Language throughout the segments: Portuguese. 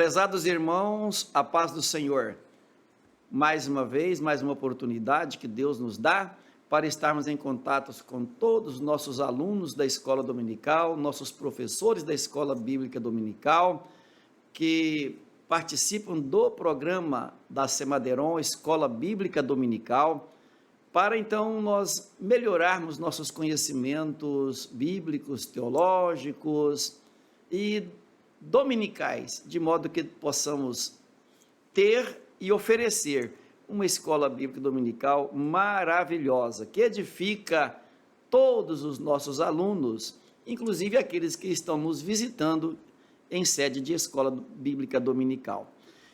Prezados irmãos, a paz do Senhor. Mais uma vez, mais uma oportunidade que Deus nos dá para estarmos em contato com todos os nossos alunos da escola dominical, nossos professores da escola bíblica dominical, que participam do programa da Semaderon, Escola Bíblica Dominical, para então nós melhorarmos nossos conhecimentos bíblicos, teológicos e dominicais, de modo que possamos ter e oferecer uma escola bíblica dominical maravilhosa, que edifica todos os nossos alunos, inclusive aqueles que estão nos visitando em sede de escola bíblica dominical.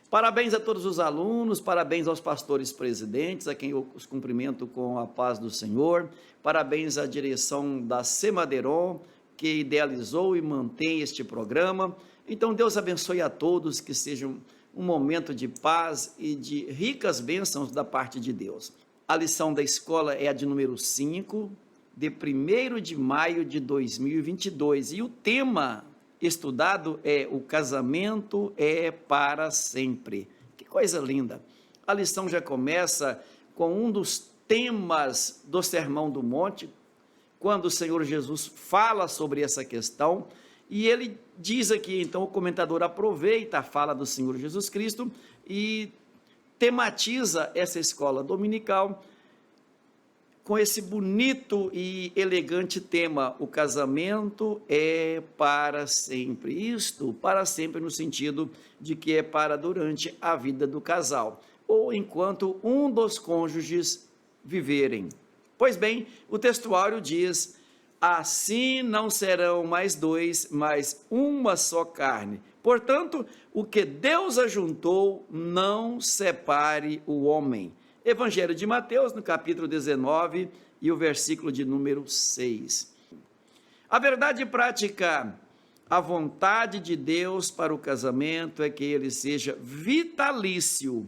Parabéns a todos os alunos, parabéns aos pastores presidentes, a quem eu os cumprimento com a paz do Senhor, parabéns à direção da Semaderon, que idealizou e mantém este programa. Então, Deus abençoe a todos, que seja um momento de paz e de ricas bênçãos da parte de Deus. A lição da escola é a de número 5, de 1º de maio de 2022, e o tema estudado é: o casamento é para sempre. Que coisa linda! A lição já começa com um dos temas do Sermão do Monte, quando o Senhor Jesus fala sobre essa questão, e ele diz aqui, então o comentador aproveita a fala do Senhor Jesus Cristo e tematiza essa escola dominical com esse bonito e elegante tema: o casamento é para sempre. Isto, para sempre, no sentido de que é para durante a vida do casal, ou enquanto um dos cônjuges viverem. Pois bem, o textuário diz: assim não serão mais dois, mas uma só carne. Portanto, o que Deus ajuntou, não separe o homem. Evangelho de Mateus, no capítulo 19 e o versículo de número 6. A verdade prática, a vontade de Deus para o casamento é que ele seja vitalício. O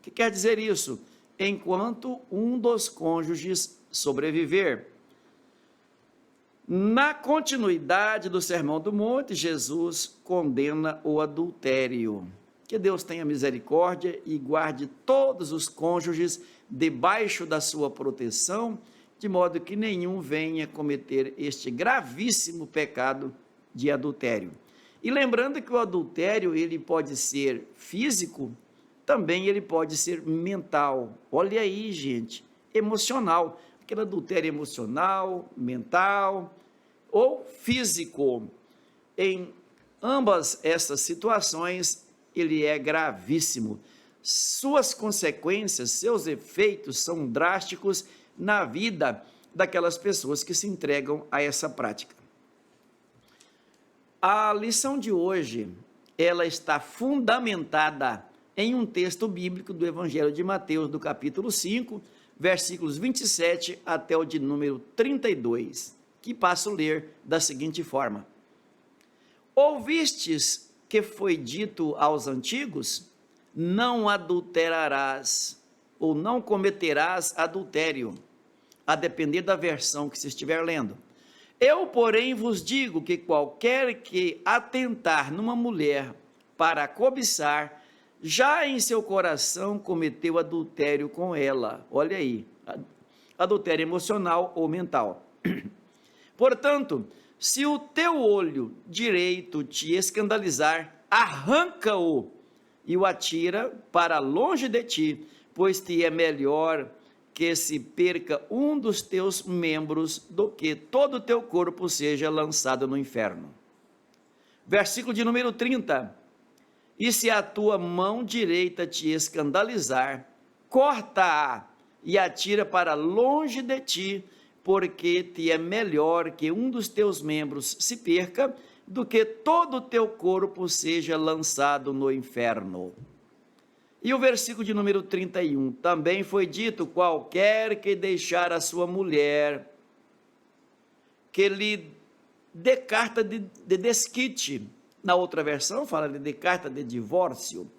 que quer dizer isso? Enquanto um dos cônjuges sobreviver. Na continuidade do Sermão do Monte, Jesus condena o adultério. Que Deus tenha misericórdia e guarde todos os cônjuges debaixo da sua proteção, de modo que nenhum venha cometer este gravíssimo pecado de adultério. E lembrando que o adultério, ele pode ser físico, também ele pode ser mental. Olha aí, gente, emocional. Aquele adultério emocional, mental ou físico. Em ambas essas situações, ele é gravíssimo. Suas consequências, seus efeitos são drásticos na vida daquelas pessoas que se entregam a essa prática. A lição de hoje, ela está fundamentada em um texto bíblico do Evangelho de Mateus, do capítulo 5, versículos 27 até o de número 32, que passo a ler da seguinte forma: ouvistes que foi dito aos antigos: não adulterarás, ou não cometerás adultério, a depender da versão que se estiver lendo. Eu, porém, vos digo que qualquer que atentar numa mulher para cobiçar, já em seu coração cometeu adultério com ela. Olha aí, adultério emocional ou mental. Portanto, se o teu olho direito te escandalizar, arranca-o e o atira para longe de ti, pois te é melhor que se perca um dos teus membros do que todo o teu corpo seja lançado no inferno. Versículo de número 30. E se a tua mão direita te escandalizar, corta-a e atira para longe de ti, porque te é melhor que um dos teus membros se perca, do que todo o teu corpo seja lançado no inferno. E o versículo de número 31, também foi dito: qualquer que deixar a sua mulher, que lhe dê carta de desquite. Na outra versão fala de carta de divórcio.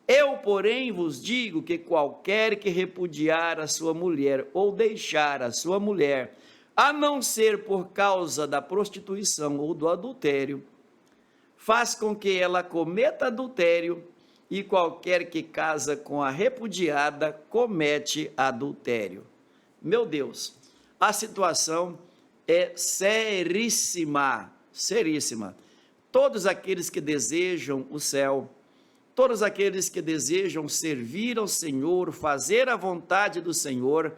Eu, porém, vos digo que qualquer que repudiar a sua mulher ou deixar a sua mulher, a não ser por causa da prostituição ou do adultério, faz com que ela cometa adultério e qualquer que casa com a repudiada comete adultério. Meu Deus, a situação é seríssima, seríssima. Todos aqueles que desejam o céu, todos aqueles que desejam servir ao Senhor, fazer a vontade do Senhor,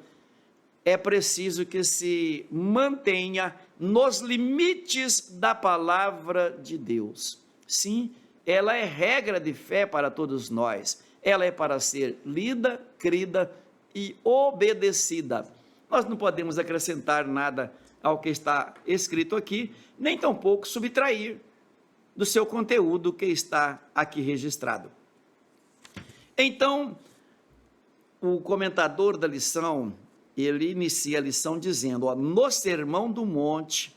é preciso que se mantenha nos limites da palavra de Deus. Sim, ela é regra de fé para todos nós. Ela é para ser lida, crida e obedecida. Nós não podemos acrescentar nada ao que está escrito aqui, nem tampouco subtrair do seu conteúdo que está aqui registrado. Então, o comentador da lição, ele inicia a lição dizendo, no Sermão do Monte,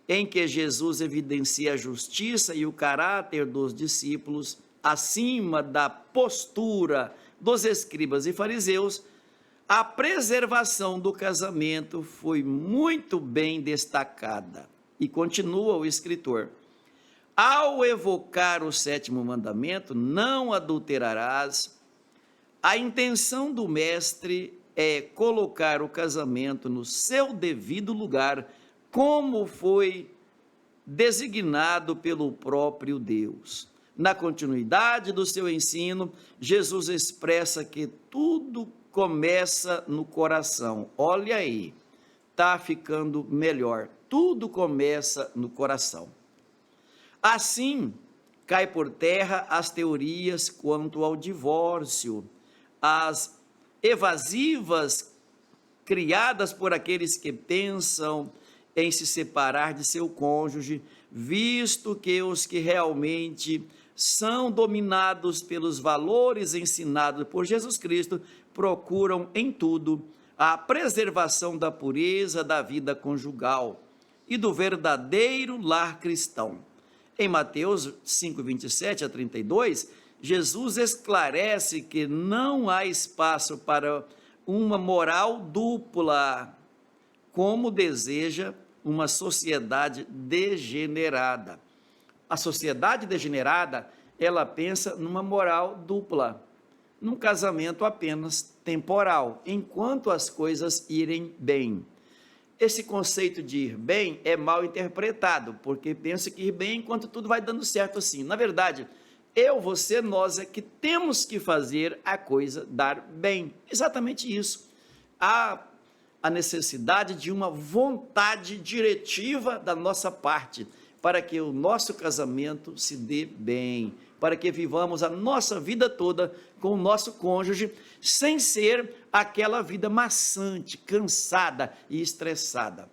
em que Jesus evidencia a justiça e o caráter dos discípulos, acima da postura dos escribas e fariseus, a preservação do casamento foi muito bem destacada. E continua o escritor, ao evocar o 7º mandamento, não adulterarás, a intenção do mestre é colocar o casamento no seu devido lugar, como foi designado pelo próprio Deus. Na continuidade do seu ensino, Jesus expressa que tudo começa no coração. Olha aí, está ficando melhor. Tudo começa no coração. Assim, cai por terra as teorias quanto ao divórcio, as evasivas criadas por aqueles que pensam em se separar de seu cônjuge, visto que os que realmente são dominados pelos valores ensinados por Jesus Cristo procuram em tudo a preservação da pureza da vida conjugal e do verdadeiro lar cristão. Em Mateus 5, 27 a 32, Jesus esclarece que não há espaço para uma moral dupla, como deseja uma sociedade degenerada. A sociedade degenerada, ela pensa numa moral dupla, num casamento apenas temporal, enquanto as coisas irem bem. Esse conceito de ir bem é mal interpretado, porque pensa que ir bem enquanto tudo vai dando certo assim. Na verdade, eu, você, nós é que temos que fazer a coisa dar bem. Exatamente isso. Há a necessidade de uma vontade diretiva da nossa parte, para que o nosso casamento se dê bem, para que vivamos a nossa vida toda com o nosso cônjuge, sem ser aquela vida maçante, cansada e estressada.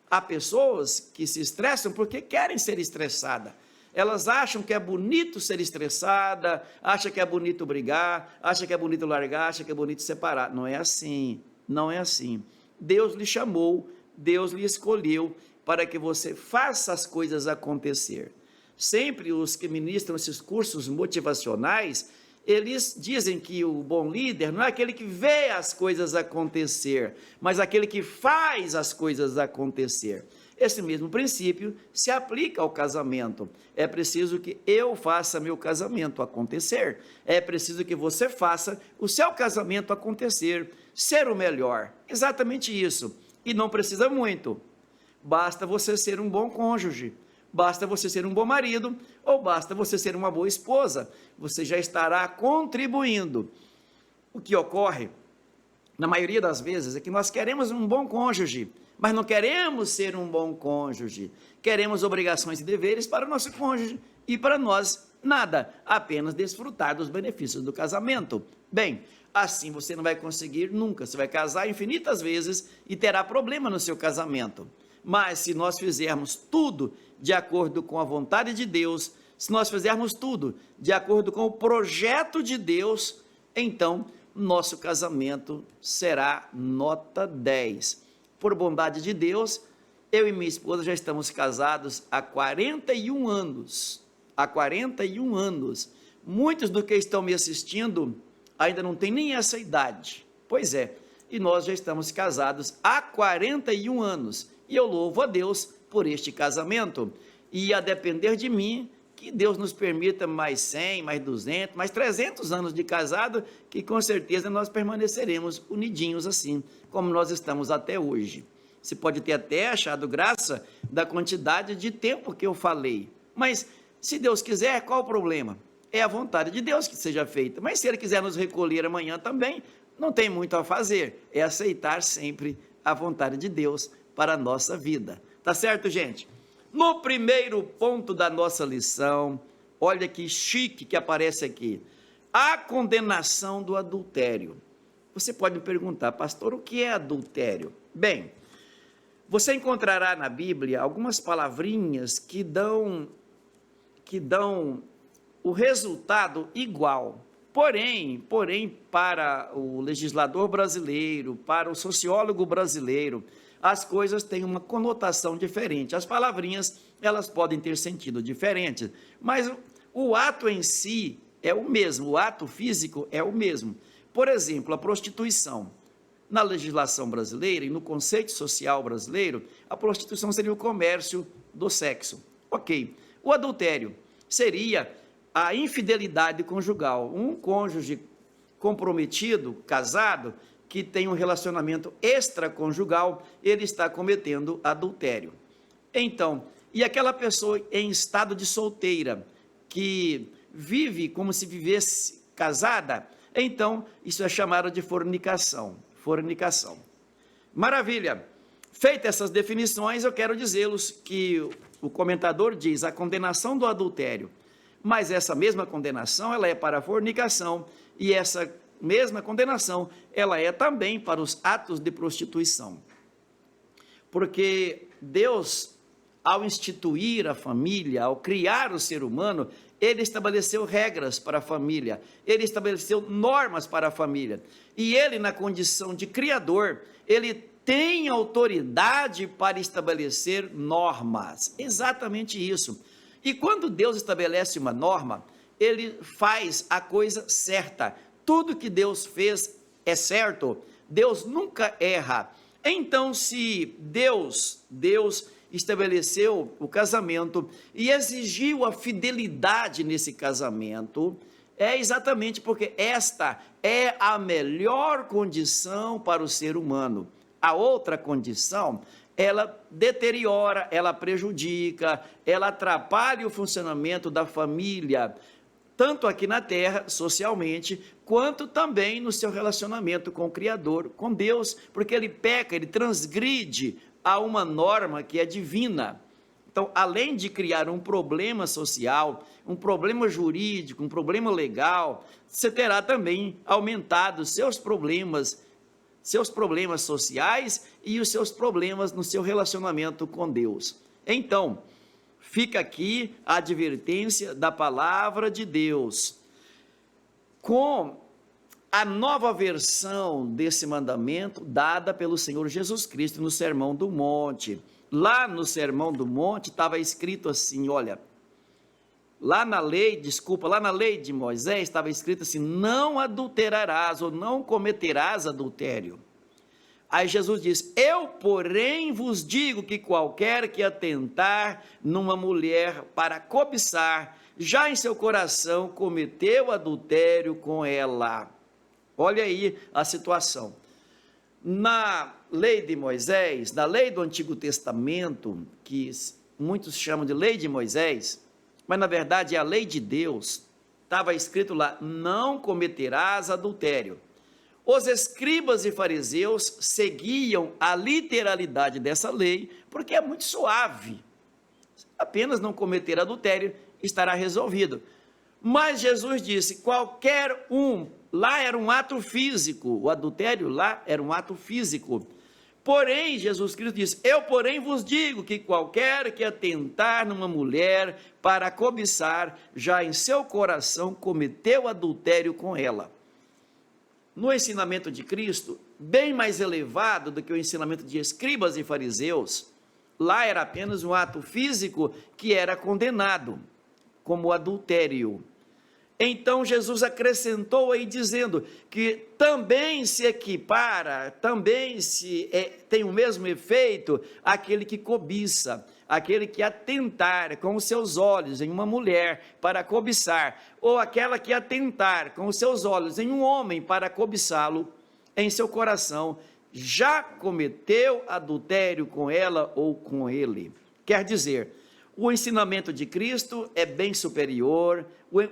Há pessoas que se estressam porque querem ser estressadas. Elas acham que é bonito ser estressada, acham que é bonito brigar, acham que é bonito largar, acham que é bonito separar. Não é assim, não é assim. Deus lhe chamou, Deus lhe escolheu para que você faça as coisas acontecer. Sempre os que ministram esses cursos motivacionais, eles dizem que o bom líder não é aquele que vê as coisas acontecer, mas aquele que faz as coisas acontecer. Esse mesmo princípio se aplica ao casamento. É preciso que eu faça meu casamento acontecer. É preciso que você faça o seu casamento acontecer, ser o melhor. Exatamente isso. E não precisa muito. Basta você ser um bom cônjuge. Basta você ser um bom marido, ou basta você ser uma boa esposa, você já estará contribuindo. O que ocorre, na maioria das vezes, é que nós queremos um bom cônjuge, mas não queremos ser um bom cônjuge. Queremos obrigações e deveres para o nosso cônjuge, e para nós, nada, apenas desfrutar dos benefícios do casamento. Bem, assim você não vai conseguir nunca, você vai casar infinitas vezes e terá problema no seu casamento. Mas se nós fizermos tudo de acordo com a vontade de Deus, se nós fizermos tudo de acordo com o projeto de Deus, então nosso casamento será nota 10. Por bondade de Deus, eu e minha esposa já estamos casados há 41 anos. Há 41 anos. Muitos do que estão me assistindo ainda não têm nem essa idade. Pois é, e nós já estamos casados há 41 anos. E eu louvo a Deus por este casamento. E a depender de mim, que Deus nos permita mais 100, mais 200, mais 300 anos de casado, que com certeza nós permaneceremos unidinhos assim, como nós estamos até hoje. Você pode ter até achado graça da quantidade de tempo que eu falei, mas se Deus quiser, qual o problema? É a vontade de Deus que seja feita, mas se Ele quiser nos recolher amanhã também, não tem muito a fazer, é aceitar sempre a vontade de Deus para a nossa vida. Tá certo, gente? No primeiro ponto da nossa lição, olha que chique que aparece aqui, a condenação do adultério. Você pode me perguntar, pastor, o que é adultério? Bem, você encontrará na Bíblia algumas palavrinhas que dão o resultado igual. Porém, para o legislador brasileiro, para o sociólogo brasileiro, as coisas têm uma conotação diferente. As palavrinhas, elas podem ter sentido diferente, mas o ato em si é o mesmo, o ato físico é o mesmo. Por exemplo, a prostituição. Na legislação brasileira e no conceito social brasileiro, a prostituição seria o comércio do sexo. Ok. O adultério seria a infidelidade conjugal, um cônjuge comprometido, casado, que tem um relacionamento extraconjugal, ele está cometendo adultério. Então, e aquela pessoa em estado de solteira, que vive como se vivesse casada, então isso é chamado de fornicação. Fornicação. Maravilha! Feitas essas definições, eu quero dizê-los que o comentador diz a condenação do adultério, mas essa mesma condenação, ela é para a fornicação, e essa mesma condenação, ela é também para os atos de prostituição. Porque Deus, ao instituir a família, ao criar o ser humano, Ele estabeleceu regras para a família, Ele estabeleceu normas para a família, e Ele, na condição de criador, Ele tem autoridade para estabelecer normas, exatamente isso. E quando Deus estabelece uma norma, Ele faz a coisa certa. Tudo que Deus fez é certo. Deus nunca erra. Então, se Deus estabeleceu o casamento e exigiu a fidelidade nesse casamento, é exatamente porque esta é a melhor condição para o ser humano. A outra condição, ela deteriora, ela prejudica, ela atrapalha o funcionamento da família, tanto aqui na terra, socialmente, quanto também no seu relacionamento com o Criador, com Deus, porque ele peca, ele transgride a uma norma que é divina. Então, além de criar um problema social, um problema jurídico, um problema legal, você terá também aumentado seus problemas sociais e os seus problemas no seu relacionamento com Deus. Então, fica aqui a advertência da palavra de Deus. Com a nova versão desse mandamento dada pelo Senhor Jesus Cristo no Sermão do Monte. Lá no Sermão do Monte estava escrito assim, olha, lá na lei de Moisés estava escrito assim, não adulterarás ou não cometerás adultério. Aí Jesus diz, eu porém vos digo que qualquer que atentar numa mulher para cobiçar, já em seu coração cometeu adultério com ela. Olha aí a situação. Na lei de Moisés, na lei do Antigo Testamento, que muitos chamam de lei de Moisés, mas na verdade é a lei de Deus, estava escrito lá, não cometerás adultério. Os escribas e fariseus seguiam a literalidade dessa lei, porque é muito suave. Apenas não cometer adultério estará resolvido. Mas Jesus disse, qualquer um, lá era um ato físico, o adultério lá era um ato físico. Porém, Jesus Cristo disse, eu porém vos digo que qualquer que atentar numa mulher para cobiçar, já em seu coração cometeu adultério com ela. No ensinamento de Cristo, bem mais elevado do que o ensinamento de escribas e fariseus, lá era apenas um ato físico que era condenado, como adultério. Então Jesus acrescentou aí dizendo que também se equipara, também tem o mesmo efeito aquele que cobiça. aquele que atentar com os seus olhos em uma mulher para cobiçar, ou aquela que atentar com os seus olhos em um homem para cobiçá-lo, em seu coração já cometeu adultério com ela ou com ele. Quer dizer, o ensinamento de Cristo é bem superior,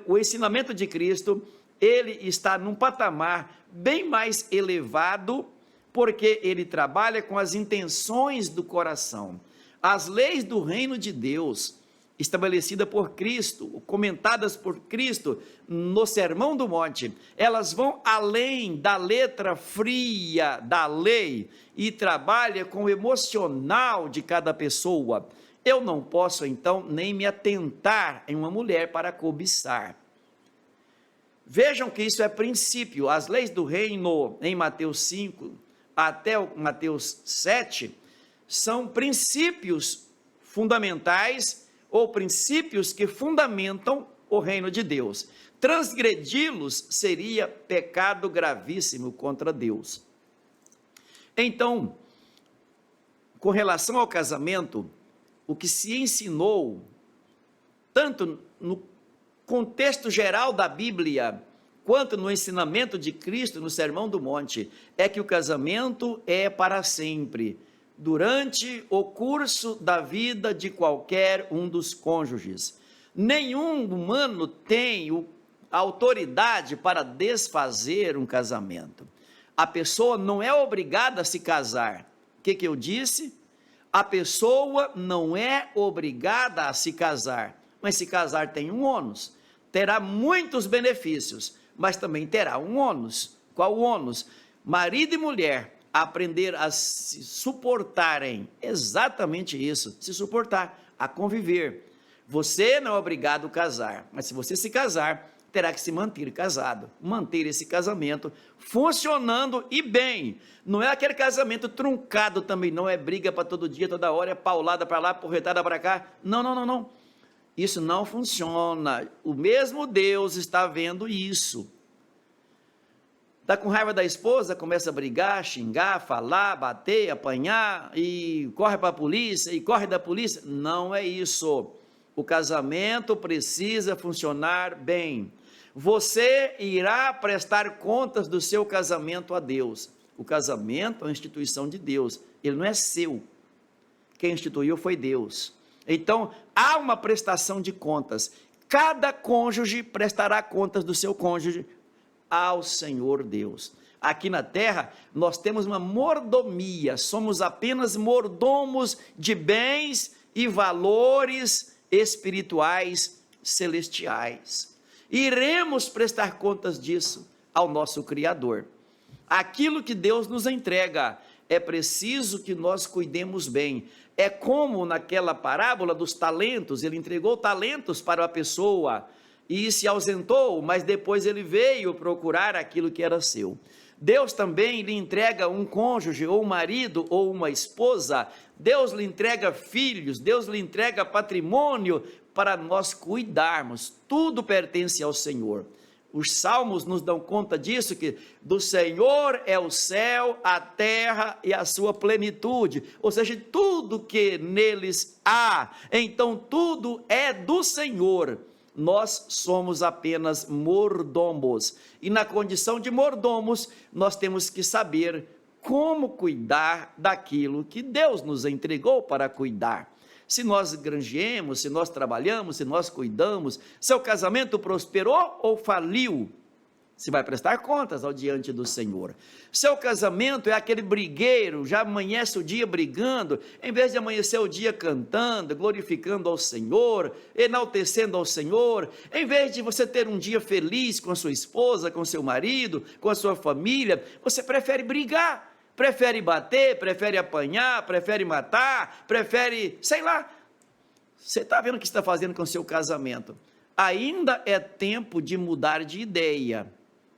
o ensinamento de Cristo, ele está num patamar bem mais elevado, porque ele trabalha com as intenções do coração. As leis do reino de Deus, estabelecida por Cristo, comentadas por Cristo no Sermão do Monte, elas vão além da letra fria da lei e trabalha com o emocional de cada pessoa. Eu não posso, então, nem me atentar em uma mulher para cobiçar. Vejam que isso é princípio. As leis do reino, em Mateus 5 até Mateus 7, são princípios fundamentais ou princípios que fundamentam o reino de Deus. Transgredi-los seria pecado gravíssimo contra Deus. Então, com relação ao casamento, o que se ensinou, tanto no contexto geral da Bíblia, quanto no ensinamento de Cristo no Sermão do Monte, é que o casamento é para sempre, durante o curso da vida de qualquer um dos cônjuges. Nenhum humano tem a autoridade para desfazer um casamento. A pessoa não é obrigada a se casar. O que eu disse? A pessoa não é obrigada a se casar, mas se casar tem um ônus. Terá muitos benefícios, mas também terá um ônus. Qual o ônus? Marido e mulher aprender a se suportarem, exatamente isso, se suportar, a conviver. Você não é obrigado a casar, mas se você se casar, terá que se manter casado, manter esse casamento funcionando e bem. Não é aquele casamento truncado também, não é briga para todo dia, toda hora, é paulada para lá, porretada para cá. Não. Isso não funciona. O mesmo Deus está vendo isso. Está com raiva da esposa, começa a brigar, xingar, falar, bater, apanhar, e corre para a polícia, e corre da polícia. Não é isso. O casamento precisa funcionar bem. Você irá prestar contas do seu casamento a Deus. O casamento é uma instituição de Deus, ele não é seu. Quem instituiu foi Deus. Então, há uma prestação de contas. Cada cônjuge prestará contas do seu cônjuge ao Senhor Deus. Aqui na terra, nós temos uma mordomia, somos apenas mordomos de bens e valores espirituais celestiais. Iremos prestar contas disso ao nosso Criador. Aquilo que Deus nos entrega, é preciso que nós cuidemos bem. É como naquela parábola dos talentos, ele entregou talentos para a pessoa e se ausentou, mas depois ele veio procurar aquilo que era seu. Deus também lhe entrega um cônjuge, ou um marido, ou uma esposa. Deus lhe entrega filhos, Deus lhe entrega patrimônio para nós cuidarmos. Tudo pertence ao Senhor. Os salmos nos dão conta disso, que do Senhor é o céu, a terra e a sua plenitude, ou seja, tudo que neles há, então tudo é do Senhor. Nós somos apenas mordomos, e na condição de mordomos, nós temos que saber como cuidar daquilo que Deus nos entregou para cuidar. Se nós granjeemos, se nós trabalhamos, se nós cuidamos, seu casamento prosperou ou faliu? Você vai prestar contas ao diante do Senhor. Seu casamento é aquele brigueiro, já amanhece o dia brigando, em vez de amanhecer o dia cantando, glorificando ao Senhor, enaltecendo ao Senhor, em vez de você ter um dia feliz com a sua esposa, com seu marido, com a sua família, você prefere brigar. Prefere bater, prefere apanhar, prefere matar, prefere, sei lá. Você está vendo o que está fazendo com o seu casamento? Ainda é tempo de mudar de ideia.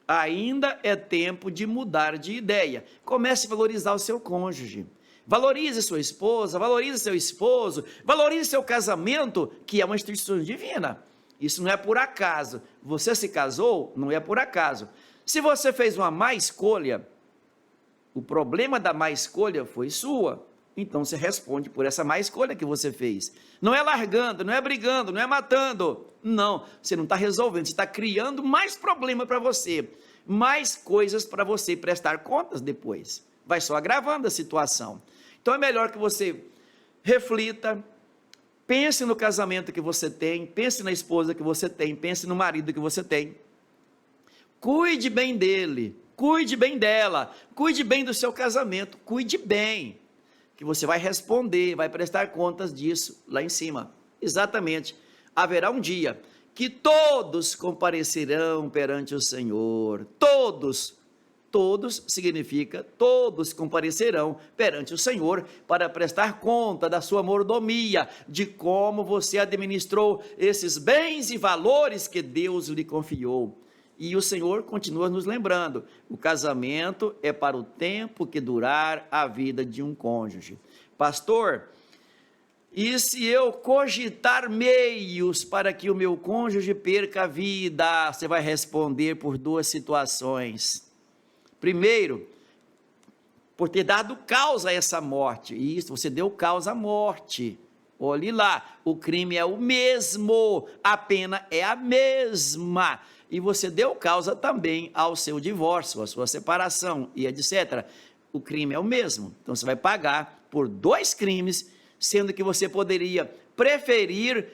Ainda é tempo de mudar de ideia. Comece a valorizar o seu cônjuge. Valorize sua esposa, valorize seu esposo, valorize seu casamento, que é uma instituição divina. Isso não é por acaso. Você se casou, não é por acaso. Se você fez uma má escolha, o problema da má escolha foi sua, Então você responde por essa má escolha que você fez. Não é largando, não é brigando, não é matando. Não, você não está resolvendo, você está criando mais problema para você, mais coisas para você prestar contas depois. Vai só agravando a situação. Então é melhor que você reflita, pense no casamento que você tem, pense na esposa que você tem, pense no marido que você tem. Cuide bem dele, cuide bem dela, cuide bem do seu casamento, cuide bem, que você vai responder, vai prestar contas disso lá em cima. Exatamente. Haverá um dia que todos comparecerão perante o Senhor. Todos significa todos comparecerão perante o Senhor para prestar conta da sua mordomia, de como você administrou esses bens e valores que Deus lhe confiou. E o Senhor continua nos lembrando, o casamento é para o tempo que durar a vida de um cônjuge. Pastor, e se eu cogitar meios para que o meu cônjuge perca a vida? Você vai responder por duas situações. Primeiro, por ter dado causa a essa morte. Isso, você deu causa à morte. Olhe lá, o crime é o mesmo, a pena é a mesma. E você deu causa também ao seu divórcio, à sua separação e etc. O crime é o mesmo. Então você vai pagar por dois crimes, sendo que você poderia preferir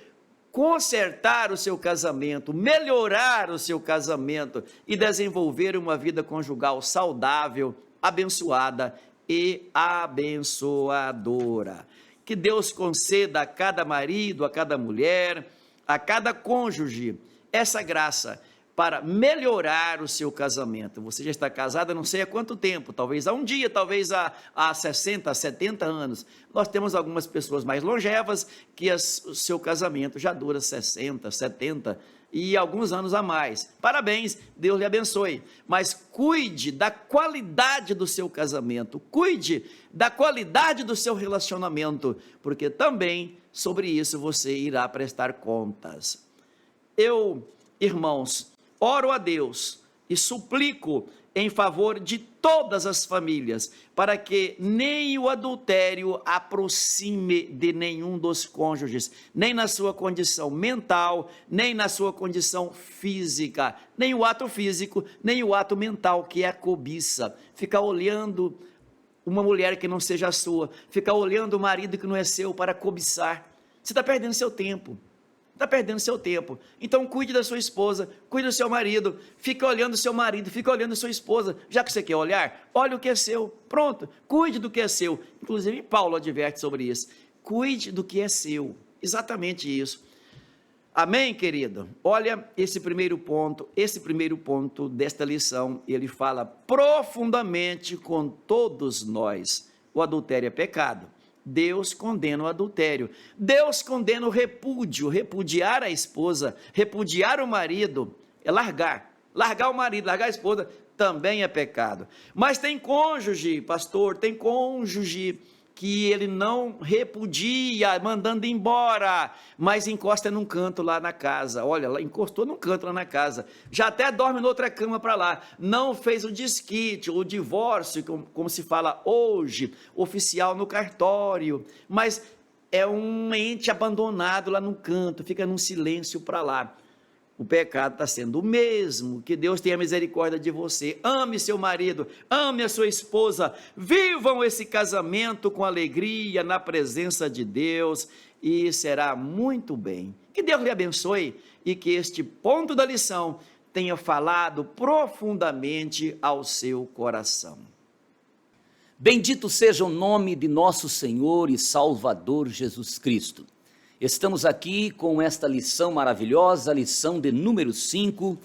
consertar o seu casamento, melhorar o seu casamento e desenvolver uma vida conjugal saudável, abençoada e abençoadora. Que Deus conceda a cada marido, a cada mulher, a cada cônjuge, essa graça para melhorar o seu casamento. Você já está casado, não sei há quanto tempo, talvez há um dia, talvez há 60, 70 anos. Nós temos algumas pessoas mais longevas que o seu casamento já dura 60, 70 e alguns anos a mais. Parabéns, Deus lhe abençoe. Mas cuide da qualidade do seu casamento, cuide da qualidade do seu relacionamento, porque também sobre isso você irá prestar contas. Irmãos, oro a Deus e suplico em favor de todas as famílias, para que nem o adultério aproxime de nenhum dos cônjuges, nem na sua condição mental, nem na sua condição física, nem o ato físico, nem o ato mental, que é a cobiça. Ficar olhando uma mulher que não seja a sua, ficar olhando o marido que não é seu para cobiçar. Você está perdendo seu tempo. Está perdendo seu tempo. Então cuide da sua esposa, cuide do seu marido, fica olhando o seu marido, fica olhando a sua esposa. Já que você quer olhar, olha o que é seu. Pronto, cuide do que é seu. Inclusive Paulo adverte sobre isso. Cuide do que é seu. Exatamente isso. Amém, querido? Olha esse primeiro ponto desta lição, ele fala profundamente com todos nós. O adultério é pecado. Deus condena o adultério, Deus condena o repúdio, repudiar a esposa, repudiar o marido, é largar o marido, largar a esposa, também é pecado. Mas tem cônjuge, pastor, tem cônjuge que ele não repudia, mandando embora, mas encosta num canto lá na casa. Olha, lá encostou num canto lá na casa, já até dorme noutra cama para lá, não fez o desquite, o divórcio, como se fala hoje, oficial no cartório, mas é um ente abandonado lá no canto, fica num silêncio para lá. O pecado está sendo o mesmo. Que Deus tenha misericórdia de você. Ame seu marido, ame a sua esposa, vivam esse casamento com alegria na presença de Deus e será muito bem. Que Deus lhe abençoe e que este ponto da lição tenha falado profundamente ao seu coração. Bendito seja o nome de nosso Senhor e Salvador Jesus Cristo. Estamos aqui com esta lição maravilhosa, lição de número 5,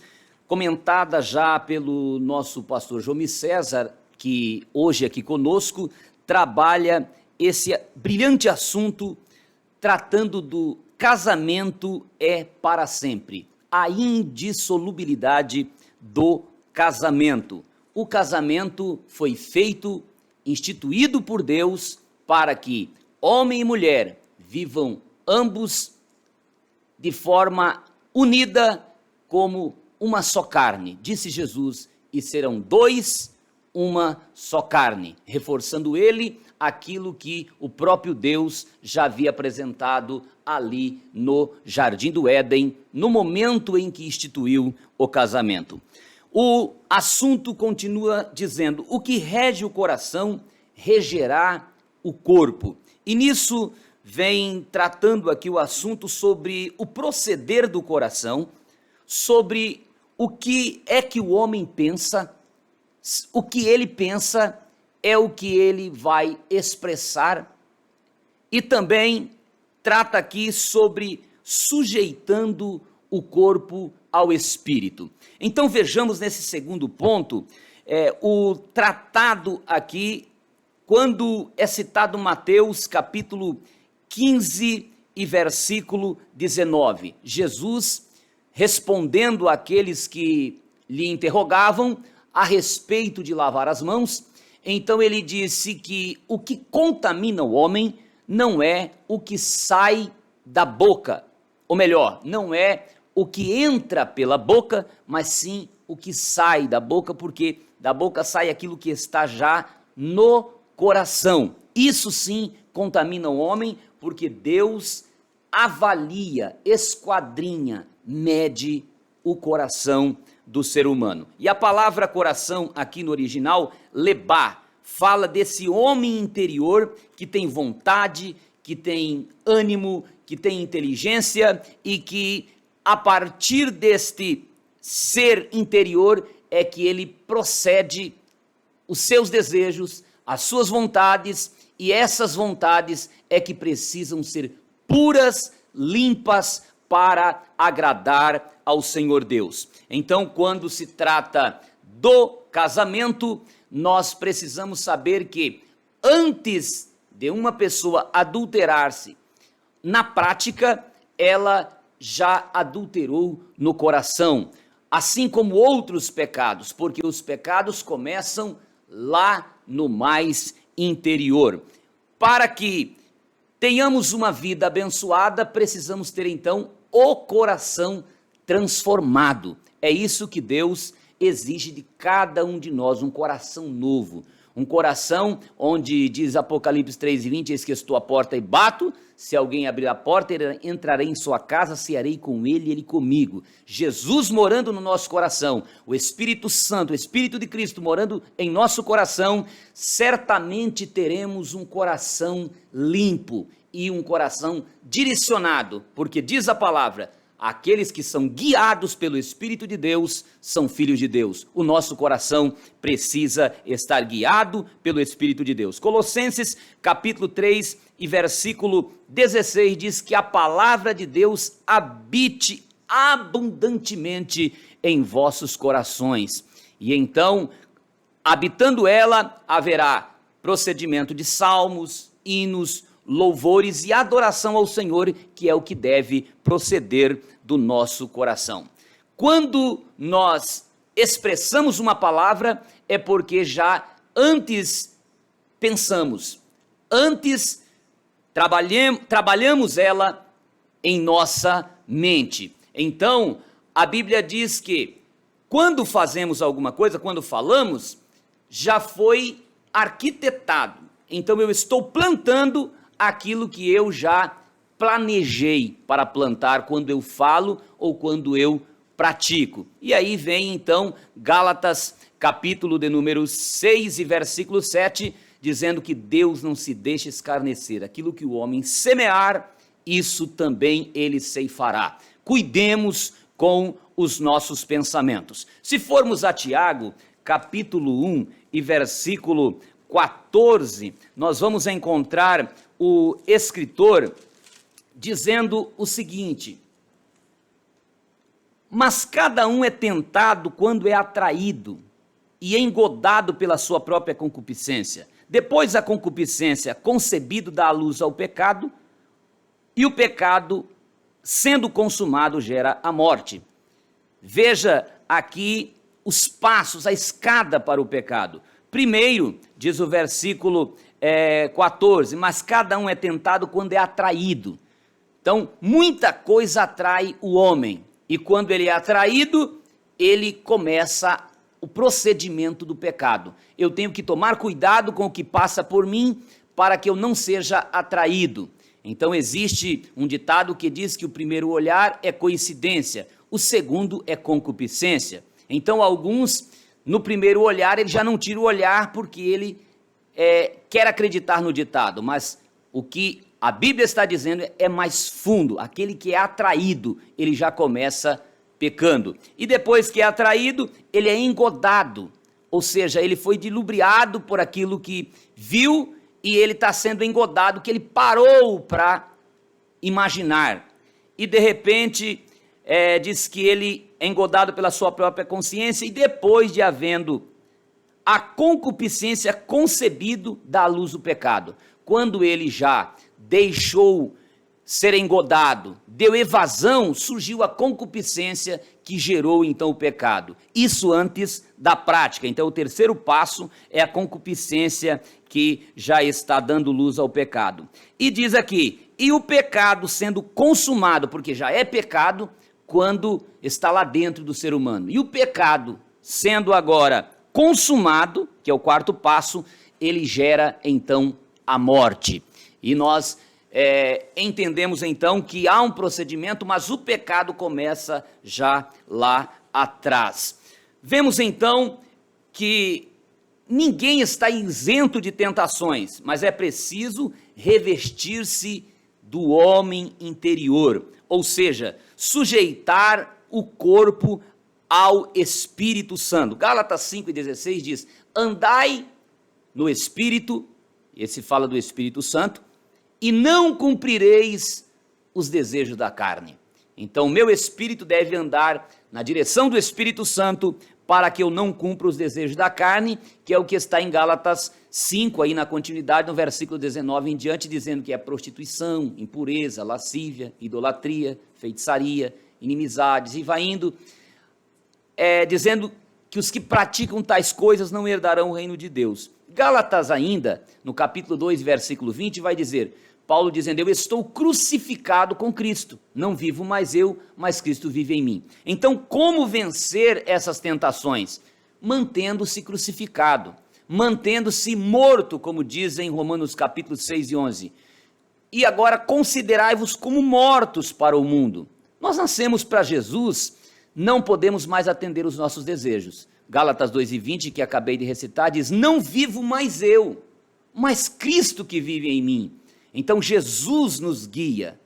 comentada já pelo nosso pastor Jomi César, que hoje aqui conosco trabalha esse brilhante assunto, tratando do casamento é para sempre, a indissolubilidade do casamento. O casamento foi feito, instituído por Deus, para que homem e mulher vivam ambos de forma unida como uma só carne, disse Jesus, e serão dois, uma só carne, reforçando ele aquilo que o próprio Deus já havia apresentado ali no Jardim do Éden, no momento em que instituiu o casamento. O assunto continua dizendo: o que rege o coração regerá o corpo. E nisso vem tratando aqui o assunto sobre o proceder do coração, sobre o que é que o homem pensa, o que ele pensa é o que ele vai expressar, e também trata aqui sobre sujeitando o corpo ao espírito. Então vejamos nesse segundo ponto, o tratado aqui, quando é citado Mateus capítulo 15 e versículo 19. Jesus respondendo àqueles que lhe interrogavam a respeito de lavar as mãos, então ele disse que o que contamina o homem não é o que sai da boca, ou melhor, não é o que entra pela boca, mas sim o que sai da boca, porque da boca sai aquilo que está já no coração. Isso sim contamina o homem, porque Deus avalia, esquadrinha, mede o coração do ser humano. E a palavra coração aqui no original, lebá, fala desse homem interior que tem vontade, que tem ânimo, que tem inteligência e que a partir deste ser interior é que ele procede os seus desejos, as suas vontades, e essas vontades é que precisam ser puras, limpas, para agradar ao Senhor Deus. Então, quando se trata do casamento, nós precisamos saber que antes de uma pessoa adulterar-se, na prática, ela já adulterou no coração, assim como outros pecados, porque os pecados começam lá no mais interior. Para que tenhamos uma vida abençoada, precisamos ter então o coração transformado. É isso que Deus exige de cada um de nós, um coração novo. Um coração onde diz Apocalipse 3:20, eis que estou à porta e bato, se alguém abrir a porta, entrarei em sua casa, cearei com ele e ele comigo. Jesus morando no nosso coração, o Espírito Santo, o Espírito de Cristo morando em nosso coração, certamente teremos um coração limpo e um coração direcionado, porque diz a palavra, aqueles que são guiados pelo Espírito de Deus são filhos de Deus. O nosso coração precisa estar guiado pelo Espírito de Deus. Colossenses capítulo 3 e versículo 16 diz que a palavra de Deus habite abundantemente em vossos corações. E então, habitando ela, haverá procedimento de salmos, hinos, louvores e adoração ao Senhor, que é o que deve proceder do nosso coração. Quando nós expressamos uma palavra, é porque já antes pensamos, antes trabalhamos ela em nossa mente. Então, a Bíblia diz que quando fazemos alguma coisa, quando falamos, já foi arquitetado. Então eu estou plantando aquilo que eu já planejei para plantar quando eu falo ou quando eu pratico. E aí vem então Gálatas capítulo de número 6 e versículo 7, dizendo que Deus não se deixa escarnecer. Aquilo que o homem semear, isso também ele ceifará. Cuidemos com os nossos pensamentos. Se formos a Tiago, capítulo 1 e versículo 14, nós vamos encontrar o escritor dizendo o seguinte: mas cada um é tentado quando é atraído e engodado pela sua própria concupiscência. Depois a concupiscência, concebido, dá à luz ao pecado, e o pecado, sendo consumado, gera a morte. Veja aqui os passos, a escada para o pecado. Primeiro, diz o versículo 14, mas cada um é tentado quando é atraído. Então, muita coisa atrai o homem, e quando ele é atraído, ele começa o procedimento do pecado. Eu tenho que tomar cuidado com o que passa por mim para que eu não seja atraído. Então existe um ditado que diz que o primeiro olhar é coincidência, o segundo é concupiscência. Então alguns, no primeiro olhar, ele já não tira o olhar porque ele quer acreditar no ditado, mas o que a Bíblia está dizendo é mais fundo. Aquele que é atraído, ele já começa pecando. E depois que é atraído, ele é engodado, ou seja, ele foi dilubriado por aquilo que viu e ele está sendo engodado, que ele parou para imaginar. E de repente, diz que ele é engodado pela sua própria consciência e depois de havendo a concupiscência concebido dá à luz o pecado. Quando ele já deixou ser engodado, deu evasão, surgiu a concupiscência que gerou então o pecado. Isso antes da prática. Então o terceiro passo é a concupiscência que já está dando luz ao pecado. E diz aqui, e o pecado sendo consumado, porque já é pecado quando está lá dentro do ser humano. E o pecado sendo agora consumado, que é o quarto passo, ele gera então a morte. E nós entendemos então que há um procedimento, mas o pecado começa já lá atrás. Vemos então que ninguém está isento de tentações, mas é preciso revestir-se do homem interior, ou seja, sujeitar o corpo ao Espírito Santo. Gálatas 5,16 diz, andai no Espírito, esse fala do Espírito Santo, e não cumprireis os desejos da carne. Então, meu espírito deve andar na direção do Espírito Santo para que eu não cumpra os desejos da carne, que é o que está em Gálatas 5, aí na continuidade, no versículo 19 em diante, dizendo que é prostituição, impureza, lascívia, idolatria, feitiçaria, inimizades, e vai indo, dizendo que os que praticam tais coisas não herdarão o reino de Deus. Gálatas ainda, no capítulo 2, versículo 20, vai dizer, Paulo dizendo, eu estou crucificado com Cristo, não vivo mais eu, mas Cristo vive em mim. Então, como vencer essas tentações? Mantendo-se crucificado, mantendo-se morto, como diz em Romanos capítulo 6 e 11. E agora considerai-vos como mortos para o mundo. Nós nascemos para Jesus, não podemos mais atender os nossos desejos. Gálatas 2:20, que acabei de recitar, diz, não vivo mais eu, mas Cristo que vive em mim. Então Jesus nos guia.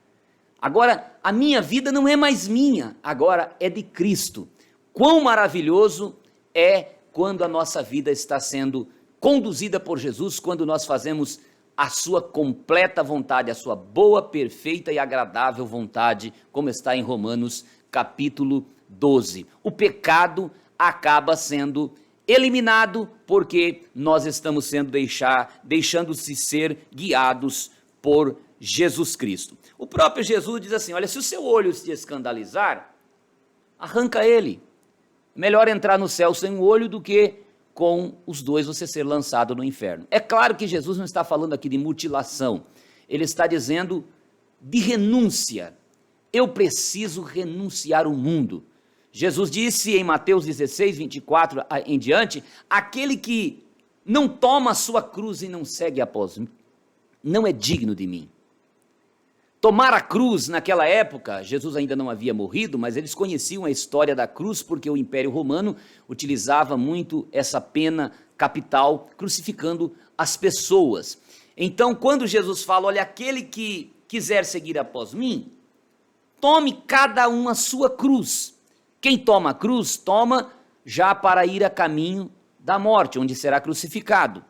Agora, a minha vida não é mais minha, agora é de Cristo. Quão maravilhoso é quando a nossa vida está sendo conduzida por Jesus, quando nós fazemos a sua completa vontade, a sua boa, perfeita e agradável vontade, como está em Romanos capítulo 12. O pecado acaba sendo eliminado porque nós estamos sendo deixando-se ser guiados por Jesus Cristo. O próprio Jesus diz assim, olha, se o seu olho se escandalizar, arranca ele. Melhor entrar no céu sem um olho do que com os dois você ser lançado no inferno. É claro que Jesus não está falando aqui de mutilação, ele está dizendo de renúncia. Eu preciso renunciar ao mundo. Jesus disse em Mateus 16, 24 em diante, aquele que não toma a sua cruz e não segue após mim, não é digno de mim. Tomar a cruz naquela época, Jesus ainda não havia morrido, mas eles conheciam a história da cruz porque o Império Romano utilizava muito essa pena capital, crucificando as pessoas. Então, quando Jesus fala, olha, aquele que quiser seguir após mim, tome cada um a sua cruz. Quem toma a cruz, toma já para ir a caminho da morte, onde será crucificado.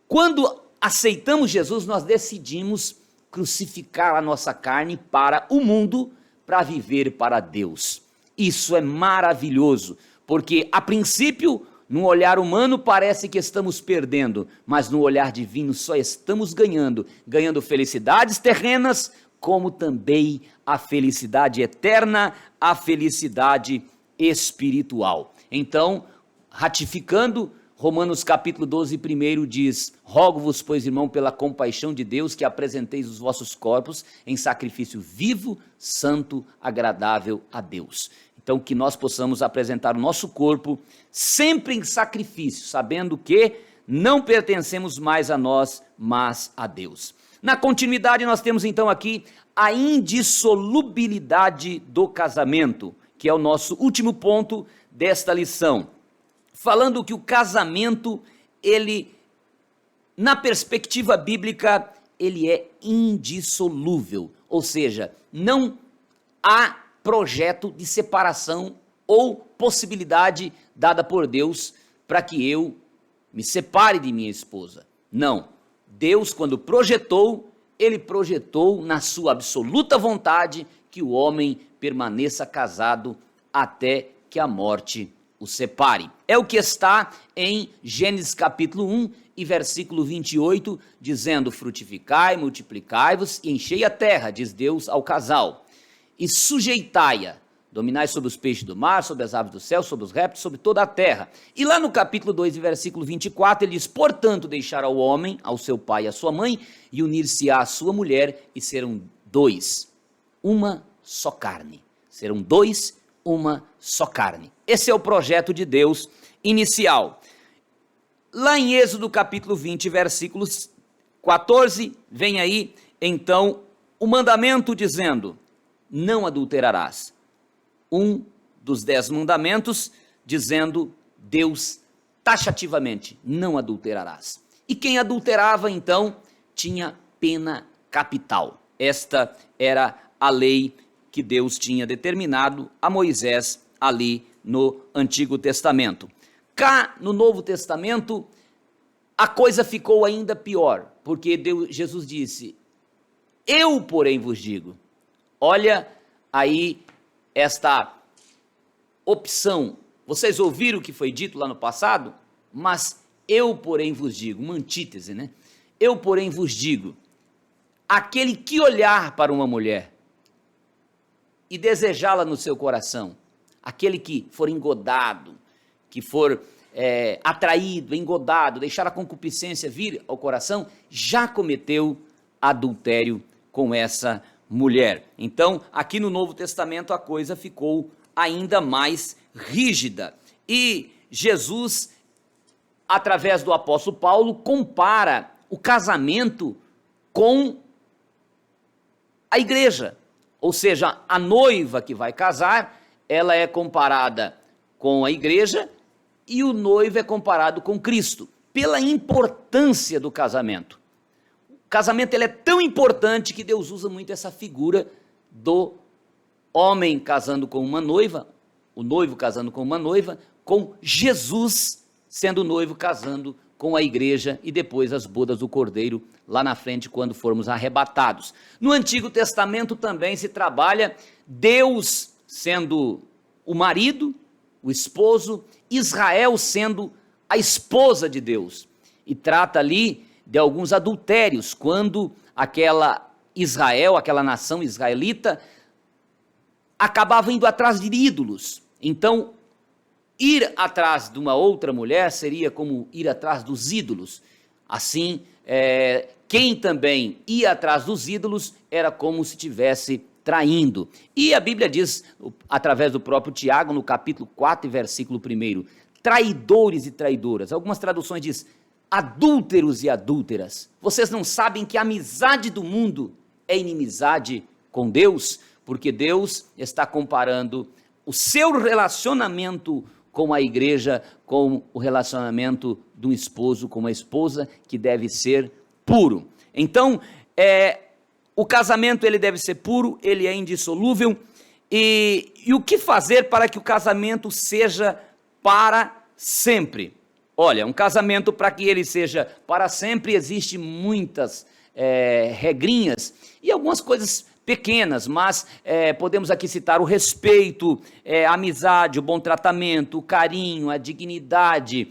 Quando aceitamos Jesus, nós decidimos crucificar a nossa carne para o mundo, para viver para Deus. Isso é maravilhoso, porque a princípio, no olhar humano parece que estamos perdendo, mas no olhar divino só estamos ganhando felicidades terrenas, como também a felicidade eterna, a felicidade espiritual. Então, ratificando, Romanos capítulo 12, primeiro diz, rogo-vos, pois, irmão, pela compaixão de Deus, que apresenteis os vossos corpos em sacrifício vivo, santo, agradável a Deus. Então, que nós possamos apresentar o nosso corpo sempre em sacrifício, sabendo que não pertencemos mais a nós, mas a Deus. Na continuidade, nós temos então aqui a indissolubilidade do casamento, que é o nosso último ponto desta lição. Falando que o casamento, ele, na perspectiva bíblica, ele é indissolúvel, ou seja, não há projeto de separação ou possibilidade dada por Deus para que eu me separe de minha esposa. Não. Deus, quando projetou, ele projetou na sua absoluta vontade que o homem permaneça casado até que a morte o separe. É o que está em Gênesis capítulo 1 e versículo 28, dizendo: frutificai, multiplicai-vos e enchei a terra, diz Deus ao casal. E sujeitai-a, dominai sobre os peixes do mar, sobre as aves do céu, sobre os répteis, sobre toda a terra. E lá no capítulo 2, versículo 24, ele diz: portanto, deixará o homem ao seu pai e à sua mãe, e unir-se-á à sua mulher, e serão dois, uma só carne. Serão dois, uma só carne. Esse é o projeto de Deus inicial. Lá em Êxodo capítulo 20, versículos 14, vem aí, então, o mandamento dizendo: não adulterarás. Um dos 10 mandamentos, dizendo Deus taxativamente: não adulterarás. E quem adulterava, então, tinha pena capital. Esta era a lei que Deus tinha determinado a Moisés ali no Antigo Testamento. Cá no Novo Testamento, a coisa ficou ainda pior, porque Jesus disse: eu, porém, vos digo. Olha aí esta opção. Vocês ouviram o que foi dito lá no passado? Mas eu, porém, vos digo, uma antítese, né? Eu, porém, vos digo, aquele que olhar para uma mulher e desejá-la no seu coração, aquele que for engodado, que for atraído, engodado, deixar a concupiscência vir ao coração, já cometeu adultério com essa mulher. Então, aqui no Novo Testamento a coisa ficou ainda mais rígida. E Jesus, através do apóstolo Paulo, compara o casamento com a igreja. Ou seja, a noiva que vai casar, ela é comparada com a igreja e o noivo é comparado com Cristo, pela importância do casamento. O casamento ele é tão importante que Deus usa muito essa figura do homem casando com uma noiva, o noivo casando com uma noiva, com Jesus sendo noivo casando com a igreja e depois as bodas do Cordeiro lá na frente quando formos arrebatados. No Antigo Testamento também se trabalha Deus sendo o marido, o esposo, Israel sendo a esposa de Deus. E trata ali de alguns adultérios, quando aquela Israel, aquela nação israelita, acabava indo atrás de ídolos. Então, ir atrás de uma outra mulher seria como ir atrás dos ídolos. Assim, quem também ia atrás dos ídolos era como se estivesse traindo. E a Bíblia diz, através do próprio Tiago, no capítulo 4, versículo 1, traidores e traidoras. Algumas traduções diz adúlteros e adúlteras. Vocês não sabem que a amizade do mundo é inimizade com Deus? Porque Deus está comparando o seu relacionamento com a igreja, com o relacionamento do esposo com a esposa, que deve ser puro. Então, o casamento ele deve ser puro, ele é indissolúvel, e o que fazer para que o casamento seja para sempre? Olha, um casamento para que ele seja para sempre, existe muitas regrinhas e algumas coisas pequenas, mas podemos aqui citar o respeito, a amizade, o bom tratamento, o carinho, a dignidade.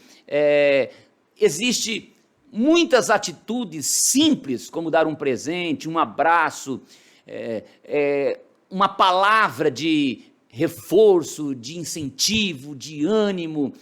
Existe muitas atitudes simples, como dar um presente, um abraço, uma palavra de reforço, de incentivo, de ânimo,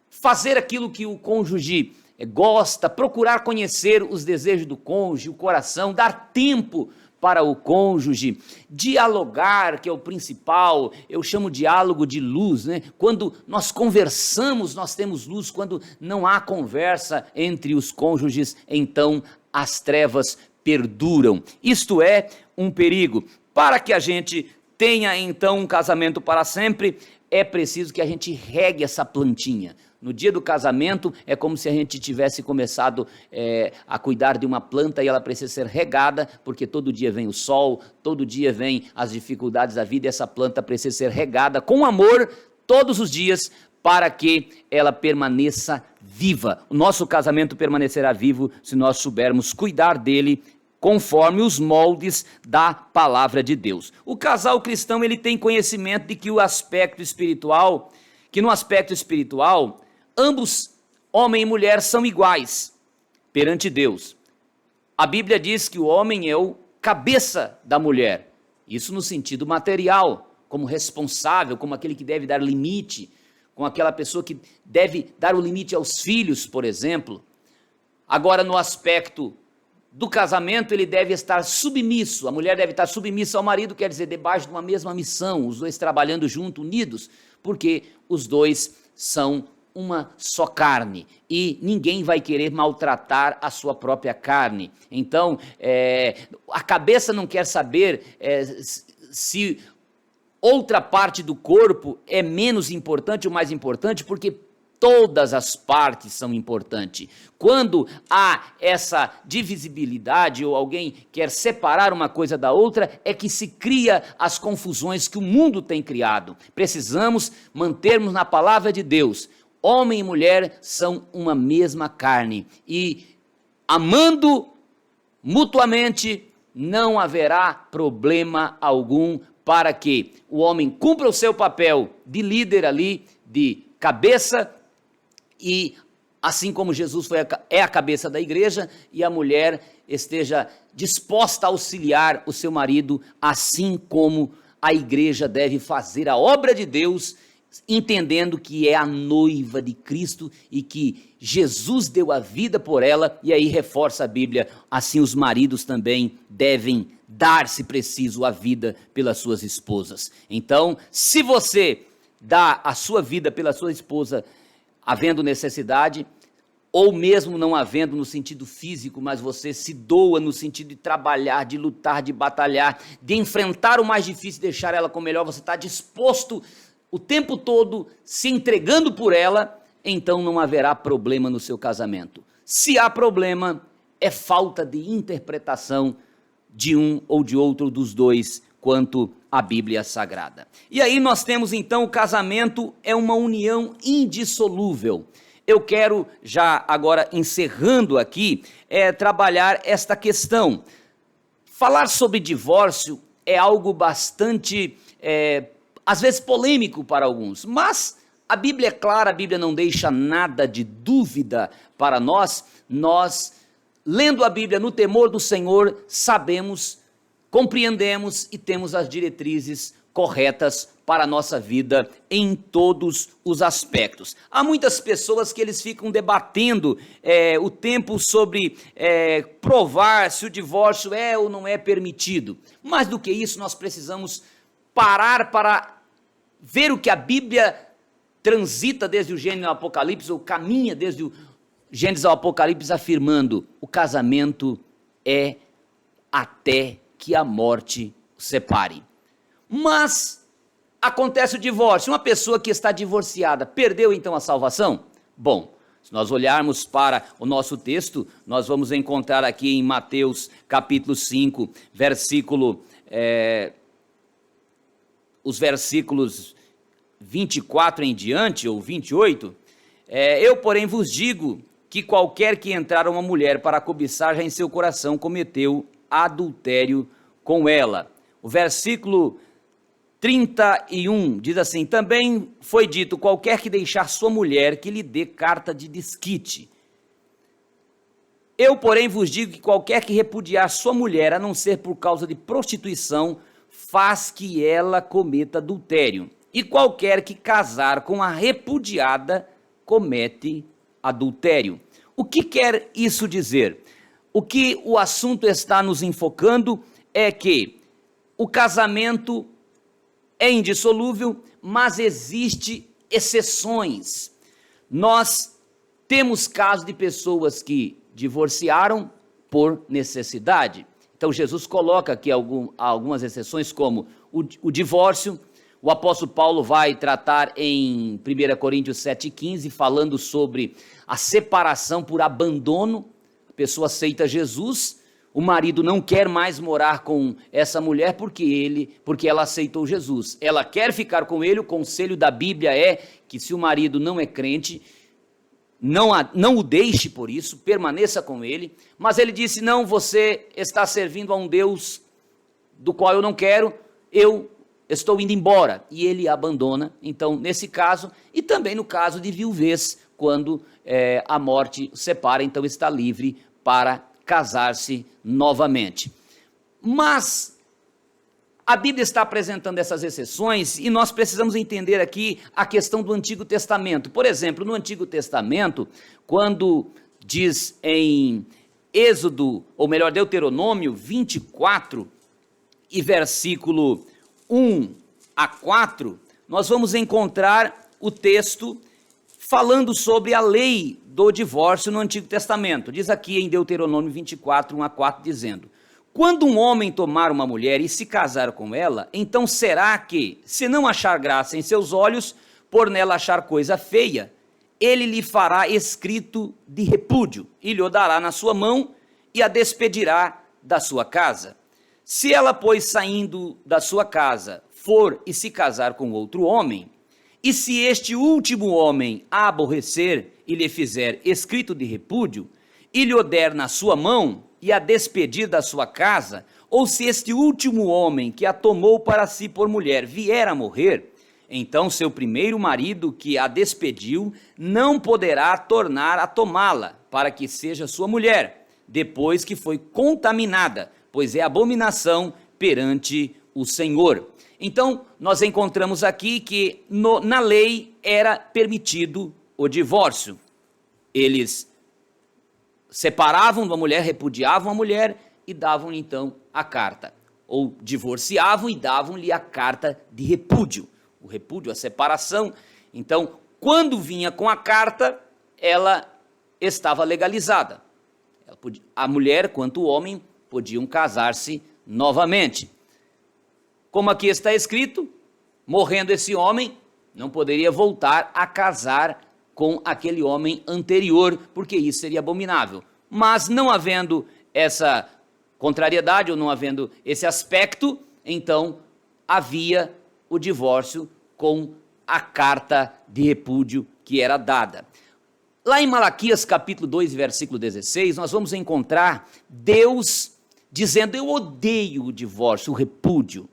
fazer aquilo que o cônjuge gosta, procurar conhecer os desejos do cônjuge, o coração, dar tempo para o cônjuge, dialogar, que é o principal, eu chamo diálogo de luz, né? Quando nós conversamos, nós temos luz, quando não há conversa entre os cônjuges, então as trevas perduram. Isto é um perigo. Para que a gente tenha então um casamento para sempre, é preciso que a gente regue essa plantinha. No dia do casamento, é como se a gente tivesse começado a cuidar de uma planta e ela precisa ser regada, porque todo dia vem o sol, todo dia vem as dificuldades da vida e essa planta precisa ser regada com amor todos os dias para que ela permaneça viva. O nosso casamento permanecerá vivo se nós soubermos cuidar dele conforme os moldes da palavra de Deus. O casal cristão, ele tem conhecimento de que no aspecto espiritual, ambos, homem e mulher, são iguais perante Deus. A Bíblia diz que o homem é o cabeça da mulher, isso no sentido material, como responsável, como aquele que deve dar limite, com aquela pessoa que deve dar o limite aos filhos, por exemplo. Agora, no aspecto do casamento, ele deve estar submisso, a mulher deve estar submissa ao marido, quer dizer, debaixo de uma mesma missão, os dois trabalhando junto, unidos, porque os dois são uma só carne, e ninguém vai querer maltratar a sua própria carne. Então, a cabeça não quer saber se outra parte do corpo é menos importante ou mais importante, porque todas as partes são importantes. Quando há essa divisibilidade ou alguém quer separar uma coisa da outra, é que se cria as confusões que o mundo tem criado. Precisamos mantermos na palavra de Deus. Homem e mulher são uma mesma carne e amando mutuamente não haverá problema algum para que o homem cumpra o seu papel de líder ali, de cabeça, e assim como Jesus é a cabeça da igreja, e a mulher esteja disposta a auxiliar o seu marido, assim como a igreja deve fazer a obra de Deus, entendendo que é a noiva de Cristo e que Jesus deu a vida por ela, e aí reforça a Bíblia, assim os maridos também devem dar, se preciso, a vida pelas suas esposas. Então, se você dá a sua vida pela sua esposa, havendo necessidade, ou mesmo não havendo no sentido físico, mas você se doa no sentido de trabalhar, de lutar, de batalhar, de enfrentar o mais difícil, deixar ela como melhor, você está disposto o tempo todo se entregando por ela, então não haverá problema no seu casamento. Se há problema, é falta de interpretação de um ou de outro dos dois quanto à Bíblia Sagrada. E aí nós temos então o casamento é uma união indissolúvel. Eu quero já agora encerrando aqui, trabalhar esta questão. Falar sobre divórcio é algo bastante, às vezes polêmico para alguns, mas a Bíblia é clara, a Bíblia não deixa nada de dúvida para nós, lendo a Bíblia no temor do Senhor, sabemos, compreendemos e temos as diretrizes corretas para a nossa vida em todos os aspectos. Há muitas pessoas que eles ficam debatendo o tempo sobre provar se o divórcio é ou não é permitido. Mais do que isso, nós precisamos parar para ver o que a Bíblia transita desde o Gênesis ao Apocalipse, ou caminha desde o Gênesis ao Apocalipse, afirmando: o casamento é até que a morte separe. Mas acontece o divórcio, uma pessoa que está divorciada, perdeu então a salvação? Bom, se nós olharmos para o nosso texto, nós vamos encontrar aqui em Mateus capítulo 5, os versículos 24 em diante, ou 28, eu porém vos digo que qualquer que entrar uma mulher para cobiçar já em seu coração cometeu adultério com ela. O versículo 31 diz assim: também foi dito, qualquer que deixar sua mulher, que lhe dê carta de desquite. Eu, porém, vos digo que qualquer que repudiar sua mulher, a não ser por causa de prostituição, faz que ela cometa adultério. E qualquer que casar com a repudiada, comete adultério. O que quer isso dizer? O que o assunto está nos enfocando é que o casamento é indissolúvel, mas existe exceções. Nós temos casos de pessoas que divorciaram por necessidade. Então Jesus coloca aqui algumas exceções, como o divórcio. O apóstolo Paulo vai tratar em 1 Coríntios 7,15, falando sobre a separação por abandono. A pessoa aceita Jesus, o marido não quer mais morar com essa mulher porque ela aceitou Jesus. Ela quer ficar com ele. O conselho da Bíblia é que, se o marido não é crente, não o deixe por isso, permaneça com ele. Mas ele disse: não, você está servindo a um Deus do qual eu não quero, eu estou indo embora. E ele abandona. Então, nesse caso, e também no caso de viuvez, quando a morte separa, então está livre para casar-se novamente. Mas a Bíblia está apresentando essas exceções e nós precisamos entender aqui a questão do Antigo Testamento. Por exemplo, no Antigo Testamento, quando diz em Êxodo, ou melhor, Deuteronômio 24 e versículo 1 a 4, nós vamos encontrar o texto falando sobre a lei do divórcio no Antigo Testamento. Diz aqui em Deuteronômio 24, 1 a 4, dizendo: quando um homem tomar uma mulher e se casar com ela, então será que, se não achar graça em seus olhos, por nela achar coisa feia, ele lhe fará escrito de repúdio, e lhe o dará na sua mão, e a despedirá da sua casa. Se ela, pois, saindo da sua casa, for e se casar com outro homem, e se este último homem a aborrecer e lhe fizer escrito de repúdio, e lhe o der na sua mão, e a despedir da sua casa, ou se este último homem que a tomou para si por mulher vier a morrer, então seu primeiro marido que a despediu não poderá tornar a tomá-la, para que seja sua mulher, depois que foi contaminada, pois é abominação perante o Senhor. Então, nós encontramos aqui que na lei era permitido o divórcio. Eles separavam uma mulher, repudiavam a mulher e davam-lhe então a carta. Ou divorciavam e davam-lhe a carta de repúdio. O repúdio, a separação. Então, quando vinha com a carta, ela estava legalizada. A mulher, quanto o homem, podiam casar-se novamente. Como aqui está escrito, morrendo esse homem, não poderia voltar a casar com aquele homem anterior, porque isso seria abominável. Mas não havendo essa contrariedade, ou não havendo esse aspecto, então havia o divórcio com a carta de repúdio que era dada. Lá em Malaquias capítulo 2, versículo 16, nós vamos encontrar Deus dizendo: eu odeio o divórcio, o repúdio.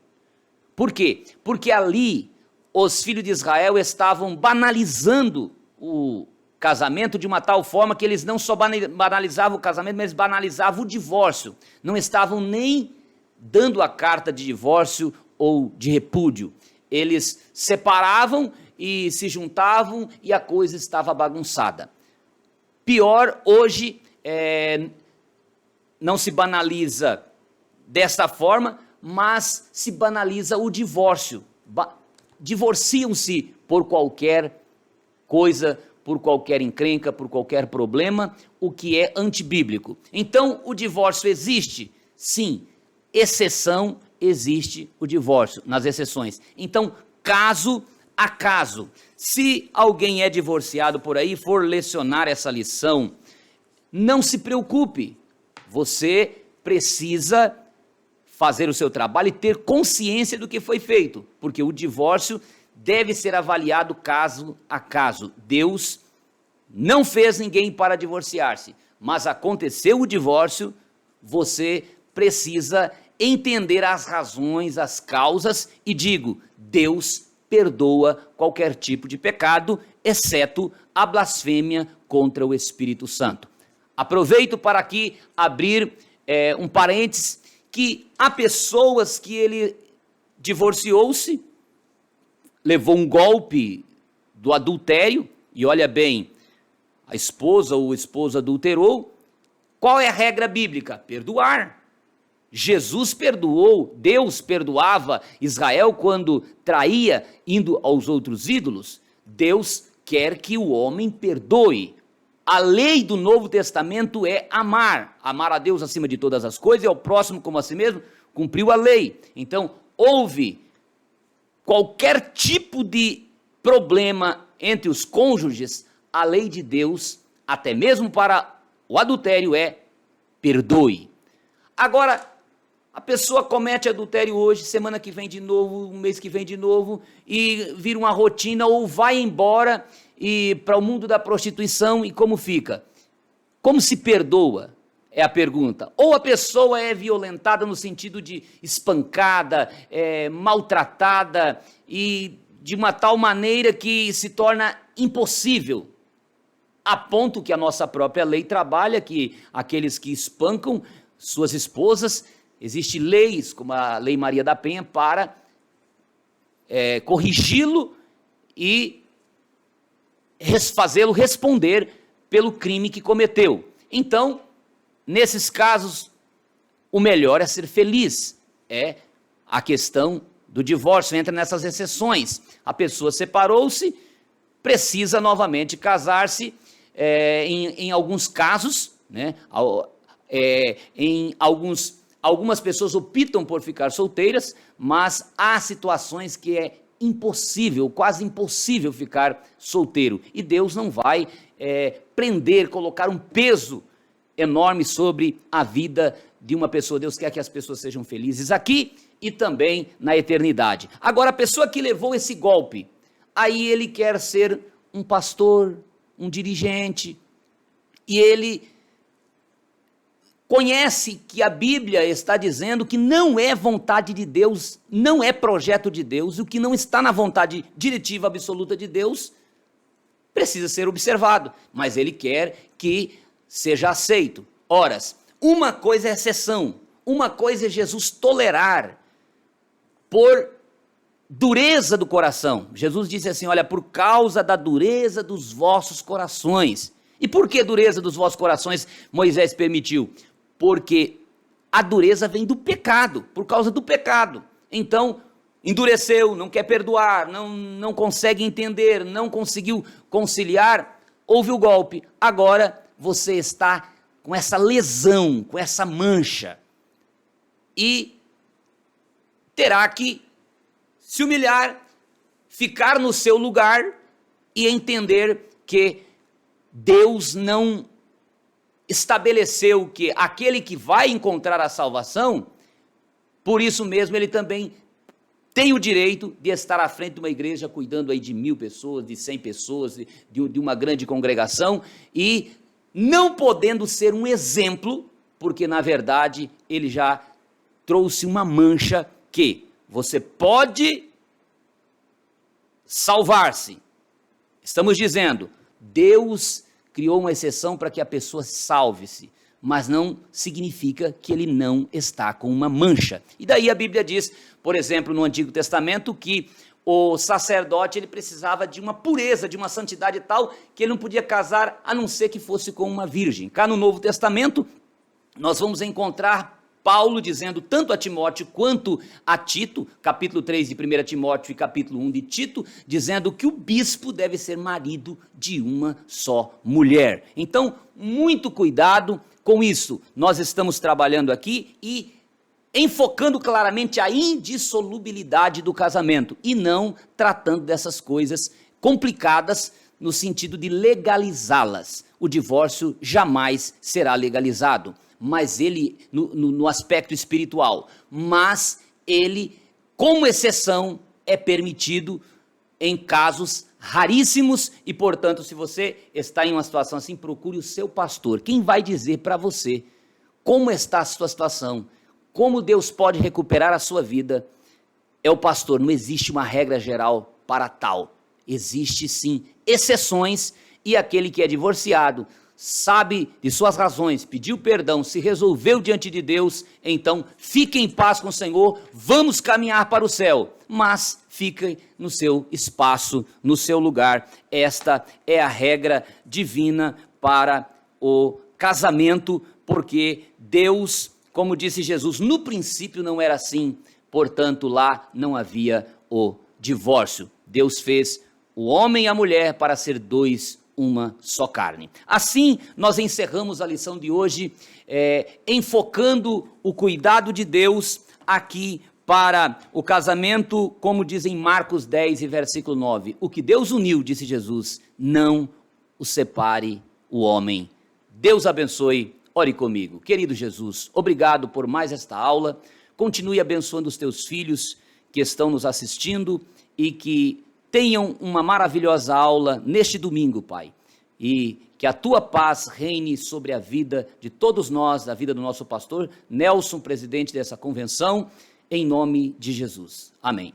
Por quê? Porque ali os filhos de Israel estavam banalizando o casamento de uma tal forma que eles não só banalizavam o casamento, mas banalizavam o divórcio. Não estavam nem dando a carta de divórcio ou de repúdio. Eles separavam e se juntavam e a coisa estava bagunçada. Pior, hoje não se banaliza dessa forma, mas se banaliza o divórcio. Divorciam-se por qualquer coisa, por qualquer encrenca, por qualquer problema, o que é antibíblico. Então, o divórcio existe? Sim. Exceção, existe o divórcio, nas exceções. Então, caso a caso. Se alguém é divorciado por aí, for lecionar essa lição, não se preocupe. Você precisa fazer o seu trabalho e ter consciência do que foi feito, porque o divórcio deve ser avaliado caso a caso. Deus não fez ninguém para divorciar-se, mas aconteceu o divórcio, você precisa entender as razões, as causas, e digo, Deus perdoa qualquer tipo de pecado, exceto a blasfêmia contra o Espírito Santo. Aproveito para aqui abrir um parênteses, que há pessoas que ele divorciou-se, levou um golpe do adultério, e olha bem, a esposa ou o esposo adulterou. Qual é a regra bíblica? Perdoar. Jesus perdoou, Deus perdoava Israel quando traía, indo aos outros ídolos. Deus quer que o homem perdoe. A lei do Novo Testamento é amar a Deus acima de todas as coisas e ao próximo como a si mesmo, cumpriu a lei. Então, houve qualquer tipo de problema entre os cônjuges, a lei de Deus, até mesmo para o adultério, é perdoe. Agora, a pessoa comete adultério hoje, semana que vem de novo, um mês que vem de novo, e vira uma rotina, ou vai embora e para o mundo da prostituição, e como fica? Como se perdoa? É a pergunta. Ou a pessoa é violentada no sentido de espancada, maltratada, e de uma tal maneira que se torna impossível, a ponto que a nossa própria lei trabalha, que aqueles que espancam suas esposas, existem leis, como a Lei Maria da Penha, para corrigi-lo e fazê-lo responder pelo crime que cometeu. Então, nesses casos, o melhor é ser feliz. É a questão do divórcio, entra nessas exceções. A pessoa separou-se, precisa novamente casar-se, em alguns casos, né, algumas pessoas optam por ficar solteiras, mas há situações que é impossível, quase impossível ficar solteiro. E Deus não vai colocar um peso enorme sobre a vida de uma pessoa. Deus quer que as pessoas sejam felizes aqui e também na eternidade. Agora, a pessoa que levou esse golpe, aí ele quer ser um pastor, um dirigente, e ele conhece que a Bíblia está dizendo que não é vontade de Deus, não é projeto de Deus, e o que não está na vontade diretiva absoluta de Deus precisa ser observado, mas ele quer que seja aceito. Ora, uma coisa é exceção, uma coisa é Jesus tolerar por dureza do coração. Jesus disse assim, olha, por causa da dureza dos vossos corações. E por que dureza dos vossos corações Moisés permitiu? Porque a dureza vem do pecado, por causa do pecado. Então, endureceu, não quer perdoar, não consegue entender, não conseguiu conciliar, houve o golpe. Agora você está com essa lesão, com essa mancha, e terá que se humilhar, ficar no seu lugar e entender que Deus não estabeleceu que aquele que vai encontrar a salvação, por isso mesmo ele também tem o direito de estar à frente de uma igreja cuidando aí de 1000 pessoas, de 100 pessoas, de uma grande congregação, e não podendo ser um exemplo, porque na verdade ele já trouxe uma mancha que você pode salvar-se. Estamos dizendo, Deus criou uma exceção para que a pessoa salve-se, mas não significa que ele não está com uma mancha. E daí a Bíblia diz, por exemplo, no Antigo Testamento, que o sacerdote ele precisava de uma pureza, de uma santidade tal, que ele não podia casar a não ser que fosse com uma virgem. Cá no Novo Testamento, nós vamos encontrar Paulo dizendo tanto a Timóteo quanto a Tito, capítulo 3 de 1 Timóteo e capítulo 1 de Tito, dizendo que o bispo deve ser marido de uma só mulher. Então, muito cuidado com isso. Nós estamos trabalhando aqui e enfocando claramente a indissolubilidade do casamento e não tratando dessas coisas complicadas no sentido de legalizá-las. O divórcio jamais será legalizado, mas ele, no aspecto espiritual, mas ele, como exceção, é permitido em casos raríssimos e, portanto, se você está em uma situação assim, procure o seu pastor. Quem vai dizer para você como está a sua situação, como Deus pode recuperar a sua vida, é o pastor. Não existe uma regra geral para tal. Existe sim exceções, e aquele que é divorciado sabe de suas razões, pediu perdão, se resolveu diante de Deus, então fique em paz com o Senhor, vamos caminhar para o céu, mas fique no seu espaço, no seu lugar. Esta é a regra divina para o casamento, porque Deus como disse Jesus, no princípio não era assim, portanto lá não havia o divórcio. Deus fez o homem e a mulher para ser dois, uma só carne. Assim, nós encerramos a lição de hoje, enfocando o cuidado de Deus aqui para o casamento, como diz em Marcos 10 e versículo 9. O que Deus uniu, disse Jesus, não o separe o homem. Deus abençoe. Ore comigo. Querido Jesus, obrigado por mais esta aula. Continue abençoando os teus filhos que estão nos assistindo e que tenham uma maravilhosa aula neste domingo, Pai. E que a tua paz reine sobre a vida de todos nós, a vida do nosso pastor Nelson, presidente dessa convenção, em nome de Jesus. Amém.